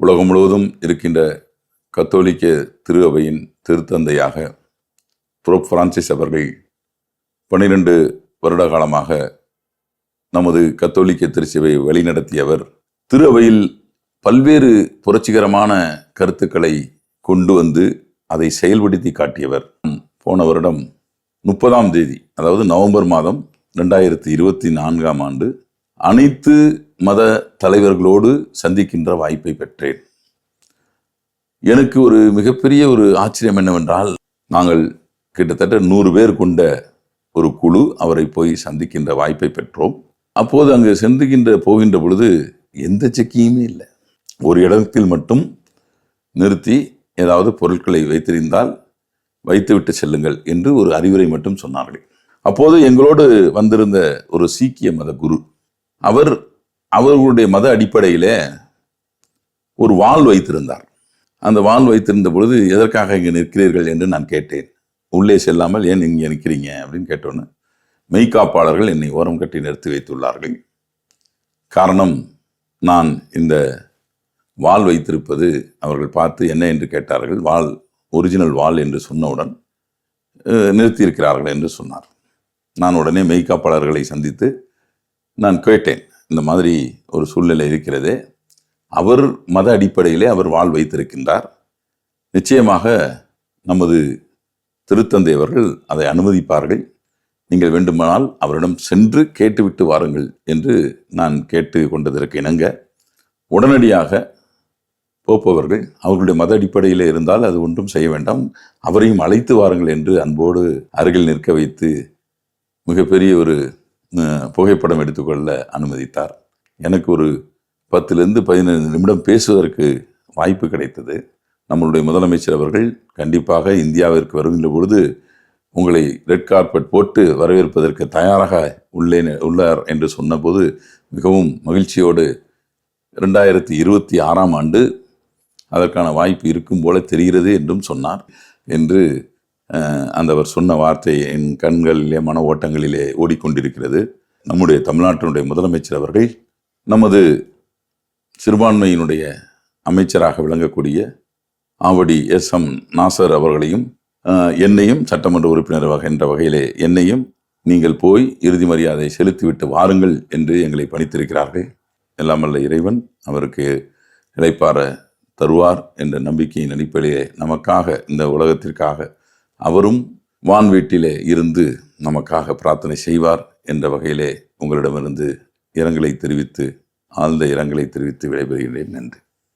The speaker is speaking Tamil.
உலகம் முழுவதும் இருக்கின்ற கத்தோலிக்க திரு அவையின் திருத்தந்தையாக போப் பிரான்சிஸ் அவர்கள் 12 வருட காலமாக நமது கத்தோலிக்க திருச்சபையை வழிநடத்தியவர். திரு அவையில் பல்வேறு புரட்சிகரமான கருத்துக்களை கொண்டு வந்து அதை செயல்படுத்தி காட்டியவர். போன வருடம் 30ஆம் தேதி, அதாவது நவம்பர் மாதம் 2024ஆம் ஆண்டு அனைத்து மத தலைவர்களோடு சந்திக்கின்ற வாய்ப்பை பெற்றேன். எனக்கு ஒரு மிகப்பெரிய ஒரு ஆச்சரியம் என்னவென்றால், நாங்கள் கிட்டத்தட்ட 100 பேர் கொண்ட ஒரு குழு அவரை போய் சந்திக்கின்ற வாய்ப்பை பெற்றோம். அப்போது அங்கு போகின்ற பொழுது எந்த செக்கியுமே இல்லை. ஒரு இடத்தில் மட்டும் நிறுத்தி ஏதாவது பொருட்களை வைத்திருந்தால் வைத்துவிட்டு செல்லுங்கள் என்று ஒரு அறிவுரை மட்டும் சொன்னார்கள். அப்போது எங்களோடு வந்திருந்த ஒரு சீக்கிய மத குரு, அவர்களுடைய மத அடிப்படையிலே ஒரு வாள் வைத்திருந்தார். அந்த வாள் வைத்திருந்த பொழுது, எதற்காக இங்கே நிற்கிறீர்கள் என்று நான் கேட்டேன். உள்ளே செல்லாமல் ஏன் இங்கே நிற்கிறீங்க அப்படின்னு கேட்டோன்னு, மெய்காப்பாளர்கள் என்னை ஓரம் கட்டி நிறுத்தி வைத்துள்ளார்கள். காரணம், நான் இந்த வாள் வைத்திருப்பது அவர்கள் பார்த்து என்ன என்று கேட்டார்கள். வாள் ஒரிஜினல் வாள் என்று சொன்னவுடன் நிறுத்தியிருக்கிறார்கள் என்று சொன்னார். நான் உடனே மெய்காப்பாளர்களை சந்தித்து நான் கேட்டேன், இந்த மாதிரி ஒரு சூழ்நிலை இருக்கிறதே, அவர் மத அடிப்படையிலே அவர் வாள் வைத்திருக்கின்றார், நிச்சயமாக நமது திருத்தந்தை அவர்கள் அதை அனுமதிப்பார்கள், நீங்கள் வேண்டுமானால் அவரிடம் சென்று கேட்டுவிட்டு வாருங்கள் என்று நான் கேட்டு கொண்டதற்கு இணங்க உடனடியாக போப்பவர்கள் அவர்களுடைய மத அடிப்படையில் இருந்தால் அது ஒன்றும் செய்ய வேண்டாம், அவரையும் அழைத்து வாருங்கள் என்று அன்போடு அருகில் நிற்க வைத்து மிகப்பெரிய ஒரு புகைப்படம் எடுத்துக்கொள்ள அனுமதித்தார். எனக்கு ஒரு 10-15 நிமிடம் பேசுவதற்கு வாய்ப்பு கிடைத்தது. நம்மளுடைய முதலமைச்சர் அவர்கள் கண்டிப்பாக இந்தியாவிற்கு வருகின்ற பொழுது உங்களை ரெட் கார்பெட் போட்டு வரவேற்பதற்கு தயாராக உள்ளார் என்று சொன்னபோது மிகவும் மகிழ்ச்சியோடு 2026ஆம் ஆண்டு அதற்கான வாய்ப்பு இருக்கும் போல தெரிகிறது என்றும் சொன்னார் என்று அவர் சொன்ன வார்த்தை என் கண்களிலே மன ஓட்டங்களிலே ஓடிக்கொண்டிருக்கிறது. நம்முடைய தமிழ்நாட்டினுடைய முதலமைச்சர் அவர்கள் நமது சிறுபான்மையினுடைய அமைச்சராக விளங்கக்கூடிய ஆவடி SM நாசர் அவர்களையும் என்னையும் சட்டமன்ற உறுப்பினர் என்ற வகையிலே என்னையும் நீங்கள் போய் இறுதி மரியாதை செலுத்திவிட்டு வாருங்கள் என்று எங்களை பணித்திருக்கிறார்கள். எல்லாம் வல்ல இறைவன் அவருக்கு இளைப்பாற தருவார் என்ற நம்பிக்கையின் அடிப்படையிலே நமக்காக, இந்த உலகத்திற்காக அவரும் வான் வீட்டிலே இருந்து நமக்காக பிரார்த்தனை செய்வார் என்ற வகையிலே உங்களிடமிருந்து ஆழ்ந்த இரங்கலை தெரிவித்து விடைபெறுகிறேன். நன்றி.